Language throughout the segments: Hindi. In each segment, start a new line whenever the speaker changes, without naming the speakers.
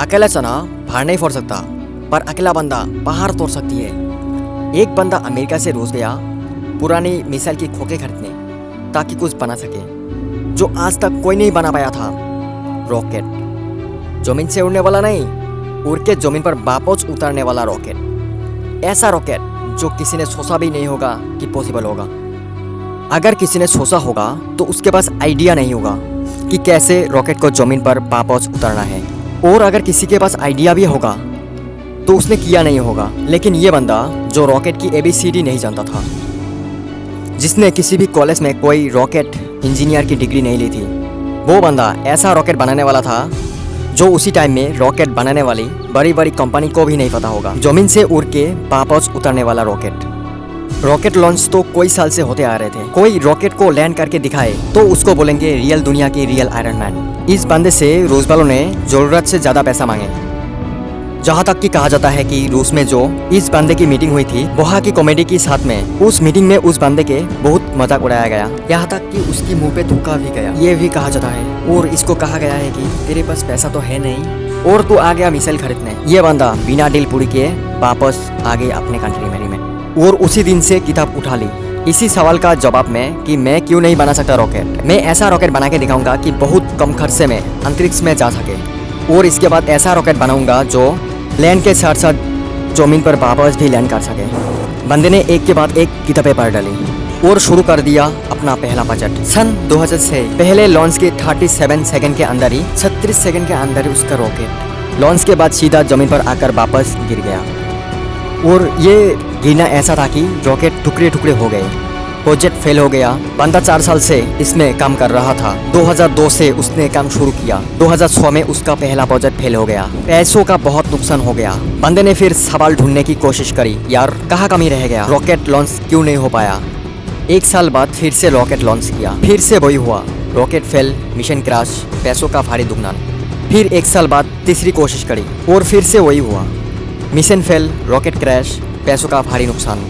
अकेला चना पहाड़ नहीं फोड़ सकता, पर अकेला बंदा पहाड़ तोड़ सकती है। एक बंदा अमेरिका से रूस गया पुरानी मिसाइल की खोखे खरीदने ताकि कुछ बना सके जो आज तक कोई नहीं बना पाया था। रॉकेट, जमीन से उड़ने वाला नहीं, उड़ के जमीन पर वापस उतरने वाला रॉकेट। ऐसा रॉकेट जो किसी ने सोचा भी नहीं होगा कि पॉसिबल होगा। अगर किसी ने सोचा होगा तो उसके पास आइडिया नहीं होगा कि कैसे रॉकेट को जमीन पर वापस उतरना है, और अगर किसी के पास आइडिया भी होगा तो उसने किया नहीं होगा। लेकिन ये बंदा जो रॉकेट की ABCD नहीं जानता था, जिसने किसी भी कॉलेज में कोई रॉकेट इंजीनियर की डिग्री नहीं ली थी, वो बंदा ऐसा रॉकेट बनाने वाला था जो उसी टाइम में रॉकेट बनाने वाली बड़ी बड़ी कंपनी को भी नहीं पता होगा। जमीन से उड़ के वापस उतरने वाला रॉकेट। रॉकेट लॉन्च तो कोई साल से होते आ रहे थे। कोई रॉकेट को लैंड करके दिखाए तो उसको बोलेंगे रियल दुनिया की रियल आयरन मैन। इस बंदे से रूस वालों ने जरूरत से ज्यादा पैसा मांगे। जहाँ तक कि कहा जाता है कि रूस में जो इस बंदे की मीटिंग हुई थी, वहाँ की कॉमेडी के साथ में उस मीटिंग में उस बंदे के बहुत मजाक उड़ाया गया, यहाँ तक कि उसकी मुंह पे थूका भी गया, ये भी कहा जाता है। और इसको कहा गया है कि तेरे पास पैसा तो है नहीं और तू आ गया मिसाइल खरीदने। ये बंदा बिना डील पूरी किए वापस आ गए अपने कंट्री में और उसी दिन से किताब उठा ली इसी सवाल का जवाब में कि मैं क्यों नहीं बना सकता रॉकेट। मैं ऐसा रॉकेट बना के दिखाऊंगा कि बहुत कम खर्चे में अंतरिक्ष में जा सके, और इसके बाद ऐसा रॉकेट बनाऊंगा जो लैंड के साथ साथ जमीन पर वापस भी लैंड कर सके। बंदे ने एक के बाद एक किताबें पढ़ डाली और शुरू कर दिया अपना पहला बजट। सन 2006 पहले लॉन्च के 37 सेकंड के अंदर ही 36 सेकंड के अंदर ही उसका रॉकेट लॉन्च के बाद सीधा जमीन पर आकर वापस गिर गया। और ये गिरना ऐसा था कि रॉकेट टुकड़े टुकड़े हो गए, प्रोजेक्ट फेल हो गया। बंदा 4 साल से इसमें काम कर रहा था। 2002 से उसने काम शुरू किया। 2006 में उसका पहला प्रोजेक्ट फेल हो गया। पैसों का बहुत नुकसान हो गया। बंदे ने फिर सवाल ढूंढने की कोशिश करी, यार कहाँ कमी रह गया, रॉकेट लॉन्च क्यों नहीं हो पाया। 1 साल बाद फिर से रॉकेट लॉन्च किया, फिर से वही हुआ, रॉकेट फेल, मिशन क्रैश, पैसों का भारी नुकसान। फिर 1 साल बाद तीसरी कोशिश करी और फिर से वही हुआ, मिशन फेल, रॉकेट क्रैश, पैसों का भारी नुकसान।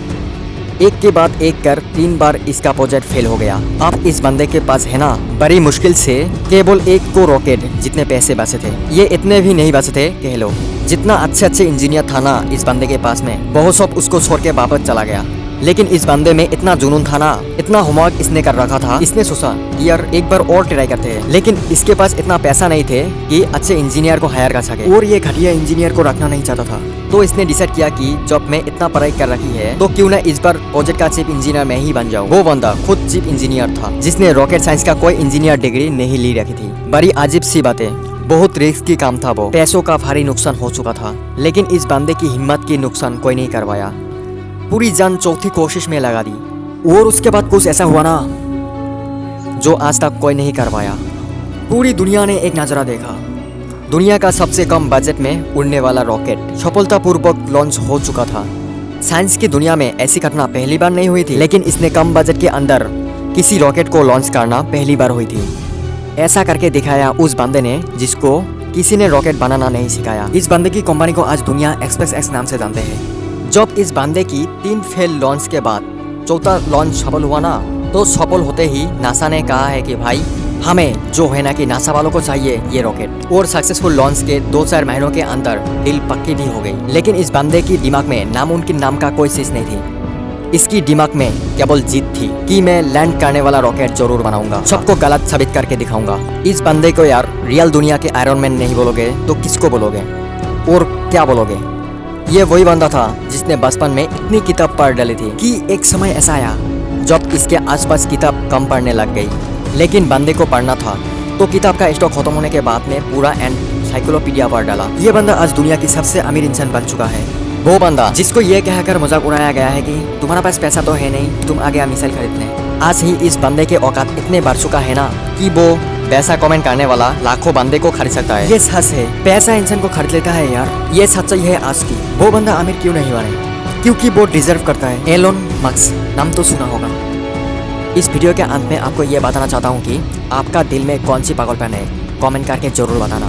एक के बाद एक कर 3 बार इसका प्रोजेक्ट फेल हो गया। अब इस बंदे के पास है ना, बड़ी मुश्किल से केवल एक को रॉकेट जितने पैसे बचे थे, ये इतने भी नहीं बचे थे कह लो। जितना अच्छे इंजीनियर था ना इस बंदे के पास में, बहुत सब उसको छोड़ के वापस चला गया। लेकिन इस बंदे में इतना जुनून था ना, इतना होमवर्क इसने कर रखा था, इसने सोचा कि यार एक बार और ट्राई करते हैं। लेकिन इसके पास इतना पैसा नहीं थे कि अच्छे इंजीनियर को हायर कर सके, और ये घटिया इंजीनियर को रखना नहीं चाहता था। तो इसने डिसाइड किया कि जब मैं इतना पढ़ाई कर रखी है तो क्यों ना इस बार प्रोजेक्ट का चीफ इंजीनियर मैं ही बन जाऊं। वो बंदा खुद चीफ इंजीनियर था जिसने रॉकेट साइंस का कोई इंजीनियर डिग्री नहीं ली रखी थी। बड़ी अजीब सी बातें, बहुत रिस्क की काम था वो, पैसों का भारी नुकसान हो चुका था। लेकिन इस बंदे की हिम्मत की नुकसान कोई नहीं करवाया, पूरी जान चौथी कोशिश में लगा दी। और उसके बाद कुछ ऐसा हुआ ना जो आज तक कोई नहीं करवाया। पूरी दुनिया ने एक नजरा देखा, दुनिया का सबसे कम बजट में उड़ने वाला रॉकेट सफलतापूर्वक लॉन्च हो चुका था। साइंस की दुनिया में ऐसी घटना पहली बार नहीं हुई थी, लेकिन इसने कम बजट के अंदर किसी रॉकेट को लॉन्च करना पहली बार हुई थी। ऐसा करके दिखाया उस बंदे ने जिसको किसी ने रॉकेट बनाना नहीं सिखाया। इस बंदे की कंपनी को आज दुनिया SpaceX नाम से जानते हैं। जब इस बंदे की 3 फेल लॉन्च के बाद चौथा लॉन्च सफल हुआ ना, तो सफल होते ही नासा ने कहा है कि भाई हमें जो है ना कि नासा वालों को चाहिए ये रॉकेट। और सक्सेसफुल लॉन्च के 2-4 महीनों के अंदर डील पक्की भी हो गई। लेकिन इस बंदे की दिमाग में नामुमकिन नाम का कोई चीज नहीं थी। इसकी दिमाग में केवल जीत थी कि मैं लैंड करने वाला रॉकेट जरूर बनाऊंगा, सबको गलत साबित करके दिखाऊंगा। इस बंदे को यार रियल दुनिया के आयरन मैन नहीं बोलोगे तो किसको बोलोगे और क्या बोलोगे। ये वही बंदा था जिसने बचपन में इतनी किताब पढ़ डाली थी कि एक समय ऐसा आया जब इसके आसपास किताब कम पढ़ने लग गई। लेकिन बंदे को पढ़ना था तो किताब का स्टॉक खत्म होने के बाद में पूरा एनसाइक्लोपीडिया पढ़ डाला। ये बंदा आज दुनिया की सबसे अमीर इंसान बन चुका है। वो बंदा जिसको ये कहकर मजाक उड़ाया गया है कि तुम्हारा पास पैसा तो है नहीं, तुम आ गया मिसाइल खरीदने, आज ही इस बंदे के औकात इतने बढ़ चुका है ना कि वो वैसा कमेंट करने वाला लाखों बंदे को खरीद सकता है। ये सच है, पैसा इंसान को खरीद लेता है यार, ये सच्चाई है आज की। वो बंदा अमीर क्यों नहीं बने, क्योंकि वो डिजर्व करता है। एलोन मस्क नाम तो सुना होगा। इस वीडियो के अंत में आपको ये बताना चाहता हूँ कि आपका दिल में कौन सी पागलपन है, कमेंट करके जरूर बताना।